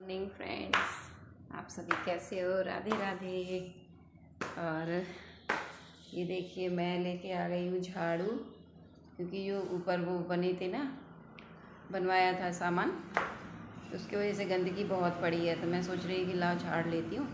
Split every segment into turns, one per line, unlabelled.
Morning friends, आप सभी कैसे हो? राधे राधे। और ये देखिए मैं लेके आ गई हूँ झाड़ू, क्योंकि जो ऊपर वो बने थे ना, बनवाया था सामान, तो उसकी वजह से गंदगी बहुत पड़ी है। तो मैं सोच रही कि लाओ झाड़ लेती हूँ,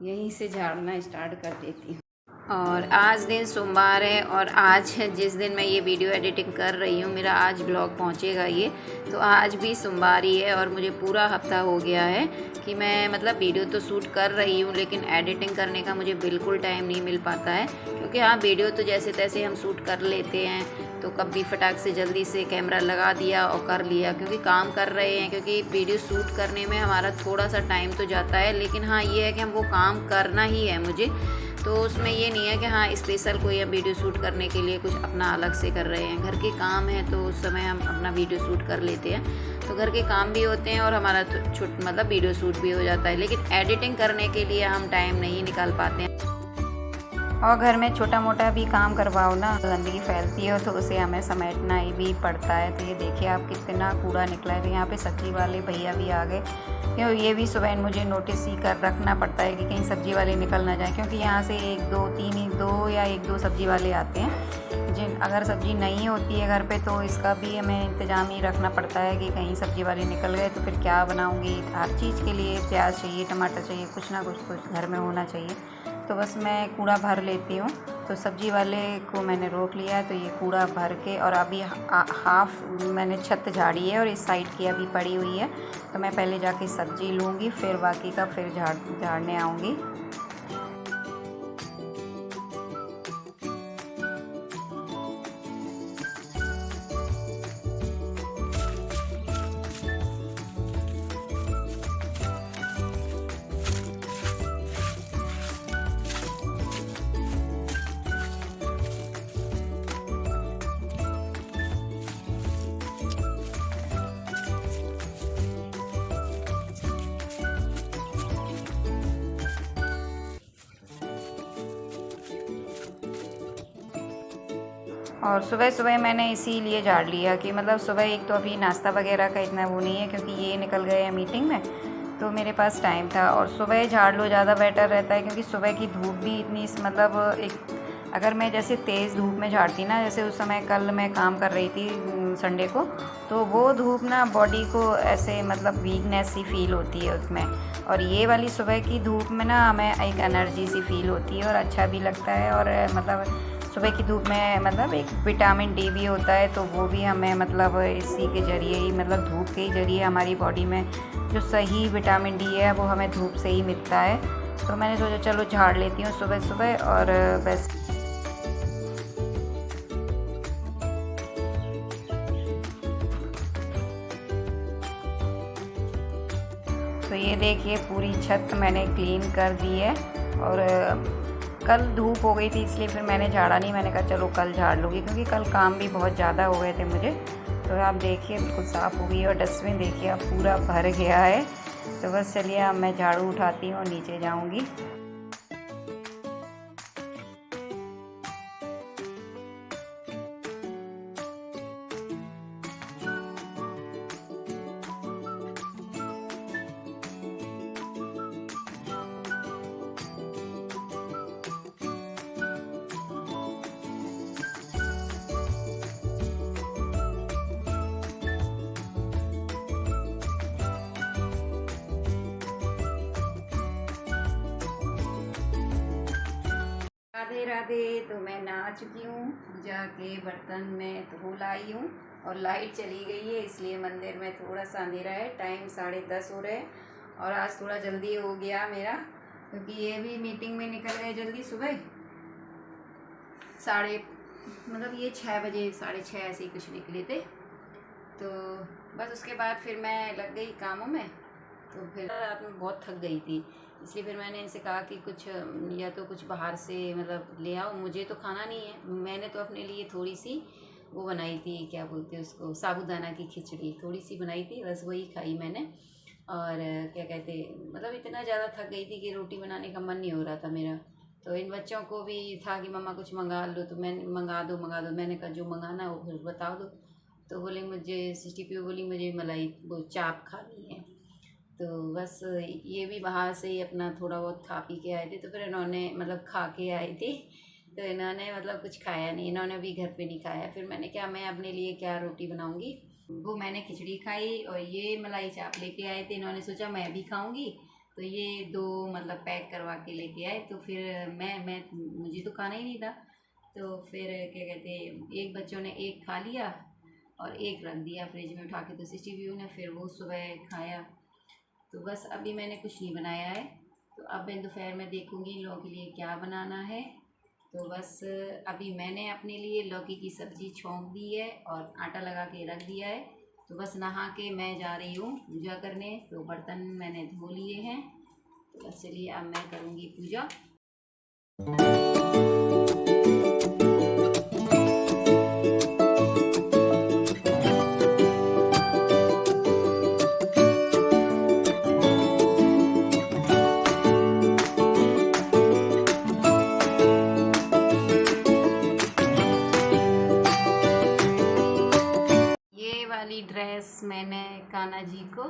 यहीं से झाड़ना स्टार्ट कर देती हूँ। और आज दिन सोमवार है, और आज जिस दिन मैं ये वीडियो एडिटिंग कर रही हूँ, मेरा आज ब्लॉग पहुँचेगा ये, तो आज भी सोमवार ही है। और मुझे पूरा हफ्ता हो गया है कि मैं मतलब वीडियो तो शूट कर रही हूँ, लेकिन एडिटिंग करने का मुझे बिल्कुल टाइम नहीं मिल पाता है। क्योंकि हाँ, वीडियो तो जैसे तैसे हम शूट कर लेते हैं, तो कभी फटाक से जल्दी से कैमरा लगा दिया और कर लिया, क्योंकि काम कर रहे हैं। क्योंकि वीडियो शूट करने में हमारा थोड़ा सा टाइम तो जाता है, लेकिन हाँ ये है कि हमको काम करना ही है मुझे। तो उसमें ये नहीं है कि हाँ स्पेशल कोई हम वीडियो शूट करने के लिए कुछ अपना अलग से कर रहे हैं। घर के काम है तो उस समय हम अपना वीडियो शूट कर लेते हैं, तो घर के काम भी होते हैं और हमारा मतलब वीडियो शूट भी हो जाता है। लेकिन एडिटिंग करने के लिए हम टाइम नहीं निकाल पाते हैं। और घर में छोटा मोटा भी काम करवाओ ना, गंदगी फैलती है, तो उसे हमें समेटना ही भी पड़ता है। तो ये देखिए आप कितना कूड़ा निकला है। तो यहाँ पे सब्जी वाले भैया भी आ गए, क्यों ये भी सुबह मुझे नोटिस ही कर रखना पड़ता है कि कहीं सब्जी वाले निकल ना जाए, क्योंकि यहाँ से एक दो सब्जी वाले आते हैं। जिन अगर सब्जी नहीं होती है घर पे, तो इसका भी हमें इंतज़ाम ही रखना पड़ता है कि कहीं सब्जी वाले निकल गए तो फिर क्या बनाऊँगी। हर चीज़ के लिए प्याज चाहिए, टमाटर चाहिए, कुछ ना कुछ घर में होना चाहिए। तो बस मैं कूड़ा भर लेती हूँ। तो सब्जी वाले को मैंने रोक लिया है, तो ये कूड़ा भर के, और अभी हाफ मैंने छत झाड़ी है और इस साइड की अभी पड़ी हुई है। तो मैं पहले जाके सब्जी लूँगी, फिर बाकी का फिर झाड़ने आऊँगी। और सुबह सुबह मैंने इसीलिए झाड़ लिया कि मतलब सुबह एक तो अभी नाश्ता वगैरह का इतना वो नहीं है, क्योंकि ये निकल गए हैं मीटिंग में, तो मेरे पास टाइम था। और सुबह झाड़ लो ज़्यादा बेटर रहता है, क्योंकि सुबह की धूप भी इतनी मतलब एक, अगर मैं जैसे तेज़ धूप में झाड़ती ना, जैसे उस समय कल मैं काम कर रही थी संडे को, तो वो धूप ना बॉडी को ऐसे मतलब वीकनेस सी फील होती है उसमें। और ये वाली सुबह की धूप में ना हमें एक एनर्जी सी फील होती है और अच्छा भी लगता है। और मतलब सुबह की धूप में मतलब एक विटामिन डी भी होता है, तो वो भी हमें मतलब इसी के ज़रिए ही, मतलब धूप के ही ज़रिए हमारी बॉडी में जो सही विटामिन डी है वो हमें धूप से ही मिलता है। तो मैंने सोचा चलो झाड़ लेती हूँ सुबह सुबह। और बस तो ये देखिए पूरी छत मैंने क्लीन कर दी है। और कल धूप हो गई थी, इसलिए फिर मैंने झाड़ा नहीं। मैंने कहा चलो कल झाड़ लूँगी, क्योंकि कल काम भी बहुत ज़्यादा हो गए थे मुझे। तो आप देखिए बिल्कुल साफ़ हो गई है, और डस्टबिन देखिए अब पूरा भर गया है। तो बस चलिए अब मैं झाड़ू उठाती हूँ और नीचे जाऊँगी। राधे राधे। तो मैं नहा चुकी हूँ, पूजा के बर्तन में धो लाई हूँ, और लाइट चली गई है, इसलिए मंदिर में थोड़ा सा अंधेरा है। टाइम 10:30 हो रहे हैं, और आज थोड़ा जल्दी हो गया मेरा, क्योंकि ये भी मीटिंग में निकल गए जल्दी सुबह। मतलब ये 6 बजे 6:30 ऐसे ही कुछ निकले थे। तो बस उसके बाद फिर मैं लग गई कामों में। तो फिर रात में बहुत थक गई थी, इसलिए फिर मैंने इनसे कहा कि कुछ या तो कुछ बाहर से मतलब ले आओ, मुझे तो खाना नहीं है। मैंने तो अपने लिए थोड़ी सी वो बनाई थी, क्या बोलते हैं उसको, साबूदाना की खिचड़ी थोड़ी सी बनाई थी, बस वही खाई मैंने। और क्या कहते, मतलब इतना ज़्यादा थक गई थी कि रोटी बनाने का मन नहीं हो रहा था मेरा। तो इन बच्चों को भी था कि मम्मा कुछ मंगा लो, तो मैंने मंगा दो। मैंने कहा जो मंगाना हो फिर बता दो। तो बोले मुझे CPU बोली मुझे मलाई वो चाप खानी है। तो बस ये भी बाहर से ही अपना थोड़ा बहुत खा पी के आए थे, तो फिर इन्होंने मतलब खा के आए थे, तो इन्होंने मतलब कुछ खाया नहीं, इन्होंने भी घर पे नहीं खाया। फिर मैंने क्या, मैं अपने लिए क्या रोटी बनाऊंगी, वो मैंने खिचड़ी खाई और ये मलाई चाप लेके आए थे, इन्होंने सोचा मैं भी खाऊंगी, तो ये 2 मतलब पैक करवा के लेके आए। तो फिर मैं मुझे तो खाना ही नहीं था, तो फिर क्या कहते, एक बच्चों ने एक खा लिया और एक रख दिया फ्रिज में उठा के, तो CPU ने फिर वो सुबह खाया। तो बस अभी मैंने कुछ नहीं बनाया है, तो अब मैं दोपहर में देखूँगी इन लोगों के लिए क्या बनाना है। तो बस अभी मैंने अपने लिए लौकी की सब्ज़ी छौंक दी है और आटा लगा के रख दिया है। तो बस नहा के मैं जा रही हूँ पूजा करने, तो बर्तन मैंने धो लिए हैं, तो बस चलिए अब मैं करूँगी पूजा। ड्रेस मैंने कान्हा जी को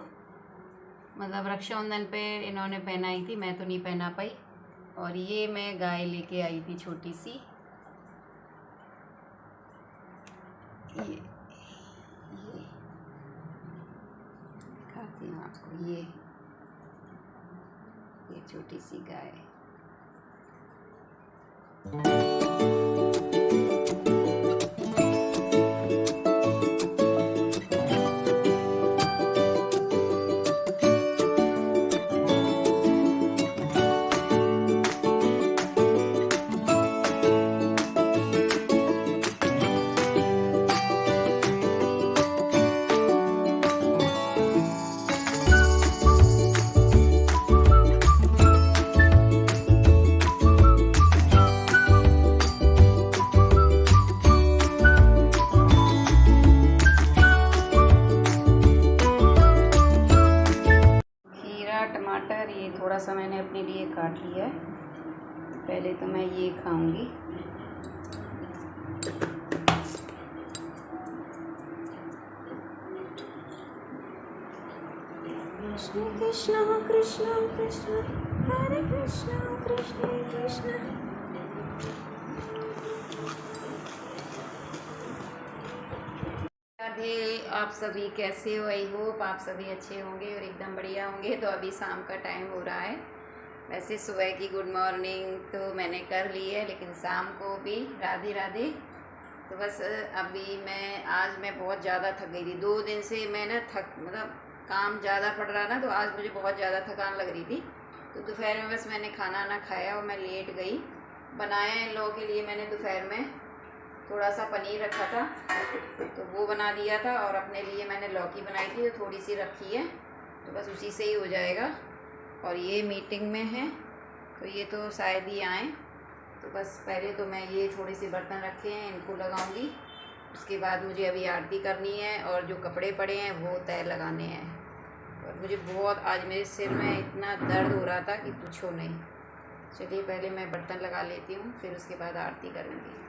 मतलब रक्षाबंधन पे इन्होंने पहनाई थी, मैं तो नहीं पहना पाई। और ये मैं गाय लेके आई थी छोटी सी, ये दिखाती हूँ आपको, ये छोटी सी गाय। टमाटर ये थोड़ा सा मैंने अपने लिए काट लिया है, पहले तो मैं ये खाऊंगी। कृष्ण कृष्ण कृष्ण कृष्ण हरे कृष्ण कृष्ण कृष्ण। आप सभी कैसे हो? आई होप आप सभी अच्छे होंगे और एकदम बढ़िया होंगे। तो अभी शाम का टाइम हो रहा है, वैसे सुबह की गुड मॉर्निंग तो मैंने कर ली है, लेकिन शाम को भी राधे राधे। तो बस अभी आज मैं बहुत ज़्यादा थक गई थी, 2 दिन से मैं ना मतलब काम ज़्यादा पड़ रहा ना, तो आज मुझे बहुत ज़्यादा थकान लग रही थी। तो दोपहर में बस मैंने खाना ना खाया और मैं लेट गई। बनाया इन लोगों के लिए मैंने दोपहर में थोड़ा सा पनीर रखा था, तो वो बना दिया था, और अपने लिए मैंने लौकी बनाई थी तो थोड़ी सी रखी है, तो बस उसी से ही हो जाएगा। और ये मीटिंग में है, तो ये तो शायद ही आएँ, तो बस पहले तो मैं ये थोड़े से बर्तन रखे हैं इनको लगाऊंगी, उसके बाद मुझे अभी आरती करनी है और जो कपड़े पड़े हैं वो तय लगाने हैं। और मुझे बहुत आज मेरे सिर में इतना दर्द हो रहा था कि पूछो नहीं। चलिए पहले मैं बर्तन लगा लेती हूँ, फिर उसके बाद आरती करूँगी।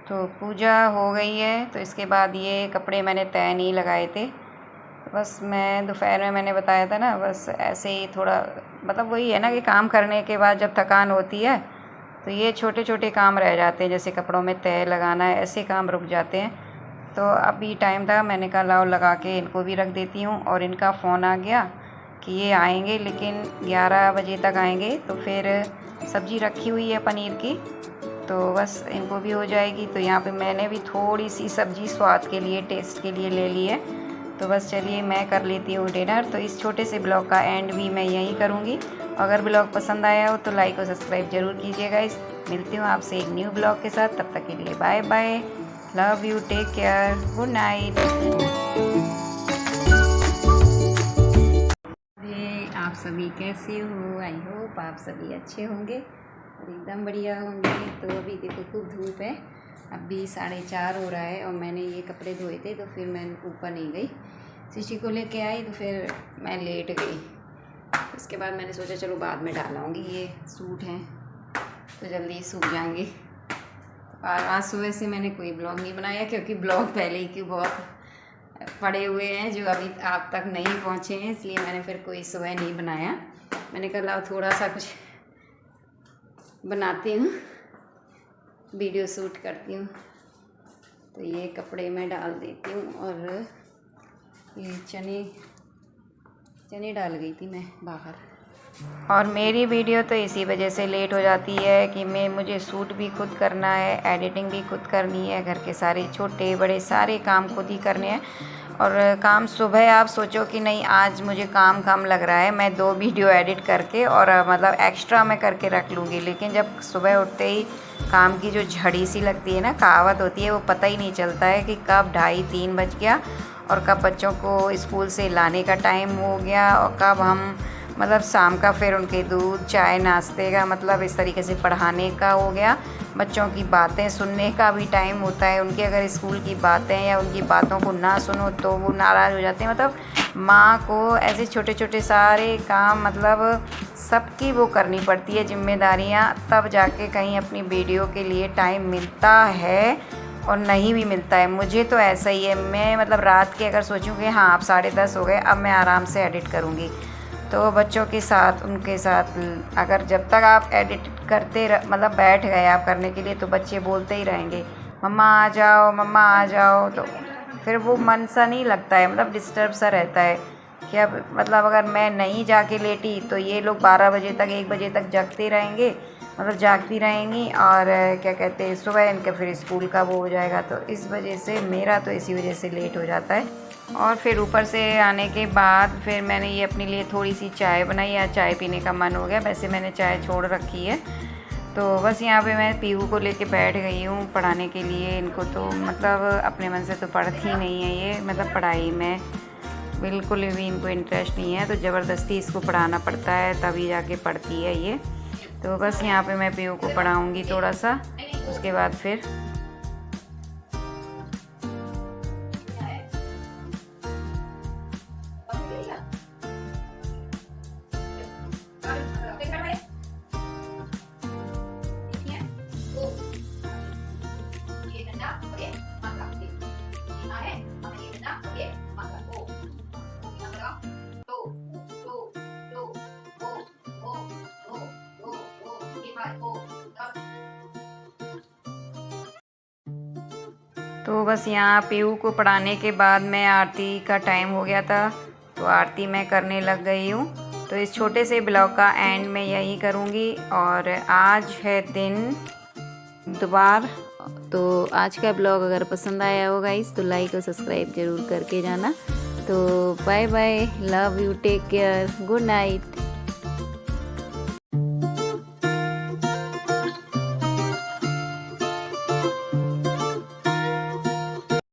तो पूजा हो गई है, तो इसके बाद ये कपड़े मैंने तय नहीं लगाए थे, तो बस मैं दोपहर में मैंने बताया था ना, बस ऐसे ही थोड़ा मतलब वही है ना कि काम करने के बाद जब थकान होती है तो ये छोटे छोटे काम रह जाते हैं, जैसे कपड़ों में तय लगाना है, ऐसे काम रुक जाते हैं। तो अभी टाइम था, मैंने कहा लाओ लगा के इनको भी रख देती हूँ। और इनका फ़ोन आ गया कि ये आएंगे, लेकिन 11 बजे तक आएंगे। तो फिर सब्ज़ी रखी हुई है पनीर की, तो बस इनको भी हो जाएगी। तो यहाँ पे मैंने भी थोड़ी सी सब्ज़ी स्वाद के लिए, टेस्ट के लिए ले ली है। तो बस चलिए मैं कर लेती हूँ डिनर। तो इस छोटे से ब्लॉग का एंड भी मैं यहीं करूँगी। अगर ब्लॉग पसंद आया हो तो लाइक और सब्सक्राइब ज़रूर कीजिएगा। मिलती हूँ आपसे एक न्यू ब्लॉग के साथ। तब तक के लिए bye bye, love you, take care, good night. आप सभी कैसे हो? आई होप आप सभी अच्छे होंगे और एकदम बढ़िया होंगे। तो अभी देखो खूब धूप है, अभी 4:30 हो रहा है और मैंने ये कपड़े धोए थे तो फिर मैं ऊपर नहीं गई, सिस्टी को लेके आई तो फिर मैं लेट गई। उसके बाद मैंने सोचा चलो बाद में डालाऊँगी, ये सूट हैं तो जल्दी सूख जाएंगे। और आज सुबह से मैंने कोई ब्लॉग नहीं बनाया क्योंकि ब्लॉग पहले ही क्यों बहुत पड़े हुए हैं जो अभी आप तक नहीं पहुँचे हैं, इसलिए मैंने फिर कोई सुबह नहीं बनाया। मैंने कहा लाओ थोड़ा सा कुछ बनाती हूँ, वीडियो शूट करती हूँ। तो ये कपड़े मैं डाल देती हूँ और ये चने डाल गई थी मैं बाहर। और मेरी वीडियो तो इसी वजह से लेट हो जाती है कि मुझे शूट भी खुद करना है, एडिटिंग भी खुद करनी है, घर के सारे छोटे बड़े सारे काम खुद ही करने हैं। और काम सुबह आप सोचो कि नहीं आज मुझे काम कम लग रहा है, मैं 2 वीडियो एडिट करके और मतलब एक्स्ट्रा मैं करके रख लूँगी, लेकिन जब सुबह उठते ही काम की जो झड़ी सी लगती है ना, कहावत होती है, वो पता ही नहीं चलता है कि कब 2:30-3 बज गया और कब बच्चों को स्कूल से लाने का टाइम हो गया और कब हम मतलब शाम का फिर उनके दूध चाय नाश्ते का मतलब इस तरीके से पढ़ाने का हो गया। बच्चों की बातें सुनने का भी टाइम होता है, उनकी अगर स्कूल की बातें या उनकी बातों को ना सुनो तो वो नाराज़ हो जाते हैं। मतलब माँ को ऐसे छोटे छोटे सारे काम मतलब सबकी वो करनी पड़ती है जिम्मेदारियाँ, तब जाके कहीं अपनी वीडियो के लिए टाइम मिलता है और नहीं भी मिलता है। मुझे तो ऐसा ही है, मैं मतलब रात के अगर सोचूँ कि हाँ अब 10:30 हो गए, अब मैं आराम से एडिट करूँगी, तो बच्चों के साथ उनके साथ अगर जब तक आप एडिट करते मतलब बैठ गए आप करने के लिए, तो बच्चे बोलते ही रहेंगे मम्मा आ जाओ, मम्मा आ जाओ। तो फिर वो मन सा नहीं लगता है, मतलब डिस्टर्ब सा रहता है कि अब मतलब अगर मैं नहीं जाके लेटी तो ये लोग 12 बजे तक 1 बजे तक जगते रहेंगे, मतलब जागती रहेंगी। और क्या कहते हैं सुबह इनके फिर स्कूल का वो हो जाएगा, तो इस वजह से मेरा तो इसी वजह से लेट हो जाता है। और फिर ऊपर से आने के बाद फिर मैंने ये अपने लिए थोड़ी सी चाय बनाई, या चाय पीने का मन हो गया, वैसे मैंने चाय छोड़ रखी है। तो बस यहाँ पे मैं पीहू को लेके बैठ गई हूँ पढ़ाने के लिए। इनको तो मतलब अपने मन से तो पढ़ती ही नहीं है ये, मतलब पढ़ाई में बिल्कुल भी इनको इंटरेस्ट नहीं है, तो ज़बरदस्ती इसको पढ़ाना पड़ता है तभी जाके पढ़ती है ये। तो बस यहाँ पे मैं पीहू को पढ़ाऊँगी थोड़ा सा, उसके बाद फिर तो बस यहाँ पीहू को पढ़ाने के बाद मैं आरती का टाइम हो गया था, तो आरती मैं करने लग गई हूँ। तो इस छोटे से ब्लॉग का एंड मैं यही करूँगी। और आज है दिन बुधवार। तो आज का ब्लॉग अगर पसंद आया होगा इस तो लाइक और सब्सक्राइब ज़रूर करके जाना। तो bye bye, love you, take care, good night.